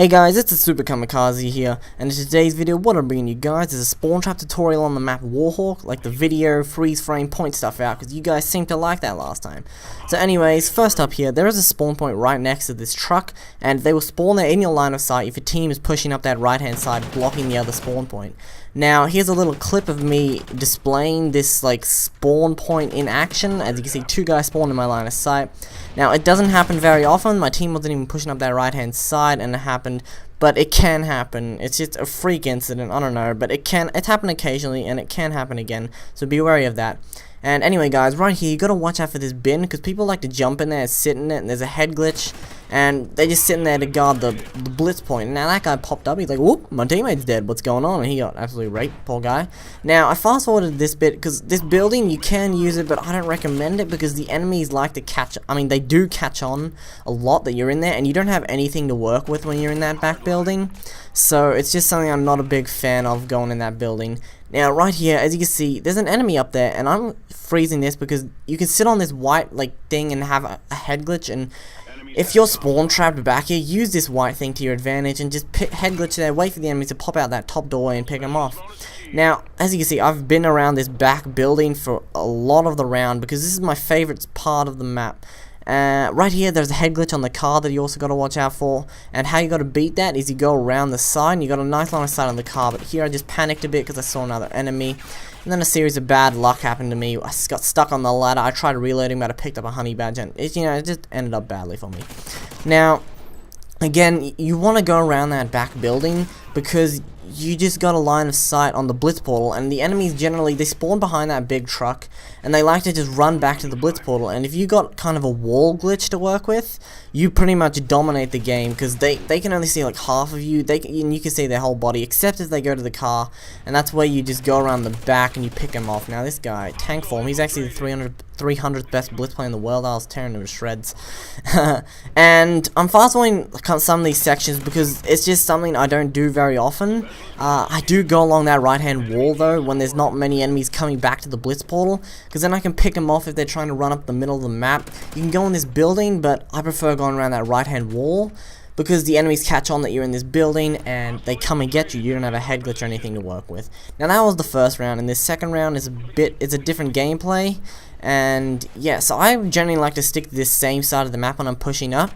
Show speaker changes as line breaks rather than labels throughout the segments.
Hey guys, it's TheSuperKamakazee here, and in today's video what I'm bringing you guys is a spawn trap tutorial on the map Warhawk, like the video, freeze frame, point stuff out, because you guys seemed to like that last time. So anyways, first up here, there is a spawn point right next to this truck, and they will spawn there in your line of sight if your team is pushing up that right hand side, blocking the other spawn point. Now, here's a little clip of me displaying this like spawn point in action. As you can see, two guys spawn in my line of sight. Now, it doesn't happen very often. My team wasn't even pushing up that right hand side and it happened, but it can happen. It's just a freak incident, I don't know, but it's happened occasionally and it can happen again, so be wary of that. And anyway guys, right here you gotta watch out for this bin, because people like to jump in there and sit in it, and there's a head glitch, and they're just sitting there to guard the blitz point. Now that guy popped up, he's like, whoop, my teammate's dead, what's going on? And he got absolutely raped, poor guy. Now I fast forwarded this bit, because this building, you can use it, but I don't recommend it, because the enemies like to they do catch on a lot that you're in there, and you don't have anything to work with when you're in that back building. So it's just something I'm not a big fan of, going in that building. Now right here, as you can see, there's an enemy up there, and I'm freezing this because you can sit on this white like thing and have a head glitch, and if you're spawn trapped back here, use this white thing to your advantage and just head glitch there, wait for the enemies to pop out that top doorway and pick them off. Now, as you can see, I've been around this back building for a lot of the round because this is my favorite part of the map. Right here there's a head glitch on the car that you also got to watch out for, and how you got to beat that is you go around the side and you got a nice line of sight on the car, but here I just panicked a bit because I saw another enemy, and then a series of bad luck happened to me. I got stuck on the ladder, I tried reloading but I picked up a honey badge, and it just ended up badly for me. Now again, you want to go around that back building because you just got a line of sight on the blitz portal, and the enemies generally, they spawn behind that big truck and they like to just run back to the blitz portal, and if you got kind of a wall glitch to work with, you pretty much dominate the game, because they can only see like half of you, and you can see their whole body except as they go to the car, and that's where you just go around the back and you pick them off. Now this guy, tank form, he's actually the 300th best blitz player in the world. I was tearing him to shreds. And I'm fast forwarding some of these sections because it's just something I don't do very often. I do go along that right hand wall though when there's not many enemies coming back to the blitz portal, because then I can pick them off if they're trying to run up the middle of the map. You can go in this building, but I prefer going around that right hand wall because the enemies catch on that you're in this building and they come and get you. You don't have a head glitch or anything to work with. Now that was the first round, and this second round is a different gameplay. And yeah, so I generally like to stick to this same side of the map when I'm pushing up.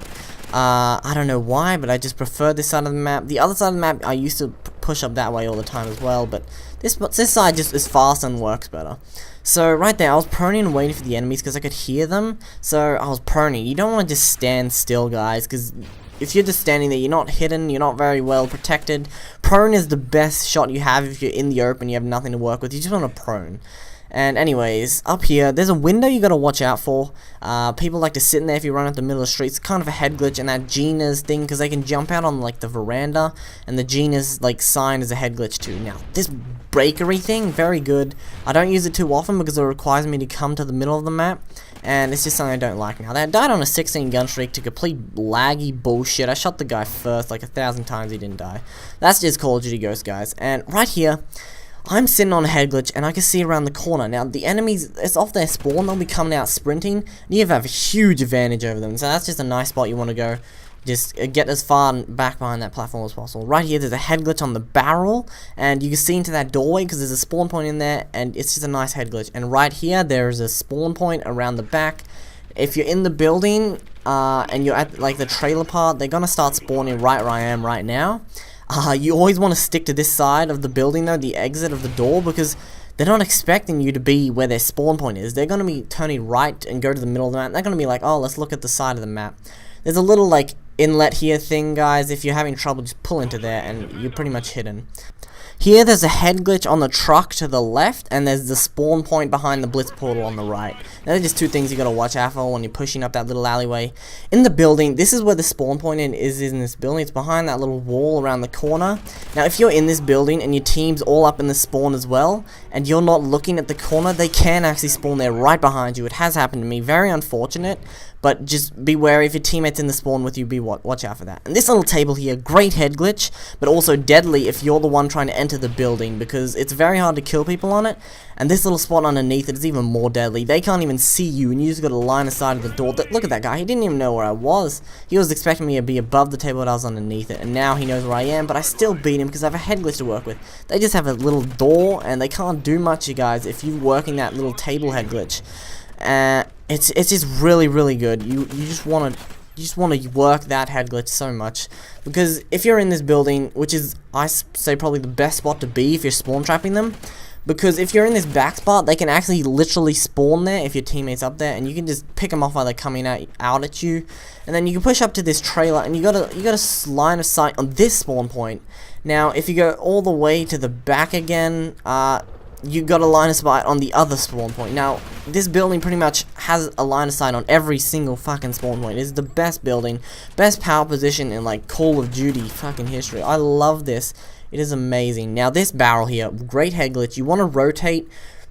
I don't know why, but I just prefer this side of the map. The other side of the map, I used to push up that way all the time as well, but this side just is fast and works better. So right there, I was proning and waiting for the enemies because I could hear them, so I was proning. You don't want to just stand still, guys, because if you're just standing there, you're not hidden, you're not very well protected. Prone is the best shot you have if you're in the open, you have nothing to work with. You just want to prone. And anyways, up here, there's a window you gotta watch out for. People like to sit in there if you run up the middle of the street. It's kind of a head glitch, and that Gina's thing, because they can jump out on like the veranda, and the Gina's like sign is a head glitch too. Now, this breakery thing, very good. I don't use it too often because it requires me to come to the middle of the map, and it's just something I don't like. Now, that died on a 16 gun streak to complete laggy bullshit. I shot the guy first like 1,000 times, he didn't die. That's just Call of Duty Ghost, guys. And right here, I'm sitting on a head glitch and I can see around the corner. Now the enemies, it's off their spawn, they'll be coming out sprinting, and you have a huge advantage over them. So that's just a nice spot you want to go. Just get as far back behind that platform as possible. Right here there's a head glitch on the barrel, and you can see into that doorway because there's a spawn point in there, and it's just a nice head glitch. And right here there's a spawn point around the back. If you're in the building and you're at like the trailer part, they're gonna start spawning right where I am right now. You always want to stick to this side of the building though, the exit of the door, because they're not expecting you to be where their spawn point is. They're going to be turning right and go to the middle of the map. They're going to be like, oh, let's look at the side of the map. There's a little like inlet here thing, guys. If you're having trouble, just pull into there and you're pretty much hidden. Here there's a head glitch on the truck to the left, and there's the spawn point behind the blitz portal on the right. Now, they're just two things you gotta watch out for when you're pushing up that little alleyway. In the building, this is where the spawn point is in this building. It's behind that little wall around the corner. Now if you're in this building and your team's all up in the spawn as well, and you're not looking at the corner, they can actually spawn there right behind you. It has happened to me, very unfortunate, but just be wary if your teammate's in the spawn with you, watch out for that. And this little table here, great head glitch, but also deadly if you're the one trying to enter the building, because it's very hard to kill people on it, and this little spot underneath it is even more deadly. They can't even see you, and you just got a line of sight of the door. Look at that guy, he didn't even know where I was. He was expecting me to be above the table, but I was underneath it, and now he knows where I am, but I still beat him because I have a head glitch to work with. They just have a little door, and they can't do much, you guys, if you're working that little table head glitch. It's just really good. You just want to work that head glitch so much, because if you're in this building, which is I say probably the best spot to be if you're spawn trapping them, because if you're in this back spot, they can actually literally spawn there if your teammate's up there, and you can just pick them off while they're coming out at you, and then you can push up to this trailer, and you got a line of sight on this spawn point. Now, if you go all the way to the back again, you got a line of sight on the other spawn point. Now, this building pretty much has a line of sight on every single fucking spawn point. It's the best building, best power position in like Call of Duty fucking history. I love this. It is amazing. Now, this barrel here, great head glitch. You want to rotate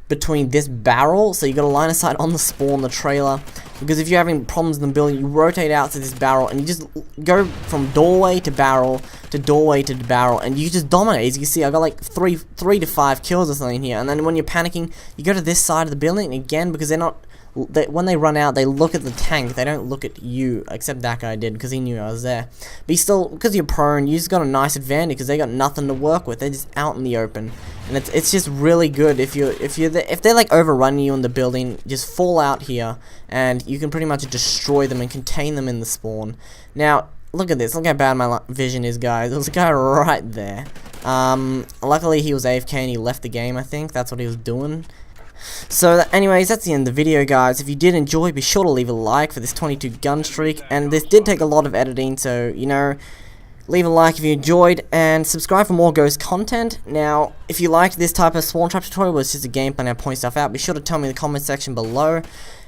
between this barrel, so you got a line of sight on the spawn, the trailer, because if you're having problems in the building, you rotate out to this barrel, and you just go from doorway to barrel to doorway to barrel, and you just dominate. As you can see, I got like 3 to 5 kills or something here, and then when you're panicking, you go to this side of the building, and again, because when they run out, they look at the tank, they don't look at you, except that guy did, because he knew I was there. But still, because you're prone, you just got a nice advantage, because they got nothing to work with. They're just out in the open, and it's just really good. If they're like overrunning you in the building, just fall out here, and you can pretty much destroy them and contain them in the spawn. Now, look at this, look how bad my vision is, guys. There's a guy right there. Luckily he was AFK and he left the game, I think. That's what he was doing. So anyways, that's the end of the video, guys. If you did enjoy, be sure to leave a like for this 22 gun streak, and this did take a lot of editing, so you know, leave a like if you enjoyed, and subscribe for more ghost content. Now, if you liked this type of spawn trap tutorial where it's just a gameplay and I point stuff out, be sure to tell me in the comment section below.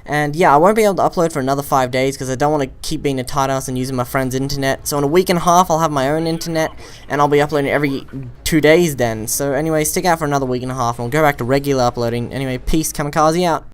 And yeah, I won't be able to upload for another 5 days because I don't want to keep being a tight ass and using my friend's internet. So in a week and a half, I'll have my own internet, and I'll be uploading every 2 days then. So anyway, stick out for another week and a half, and we'll go back to regular uploading. Anyway, peace, Kamikaze out.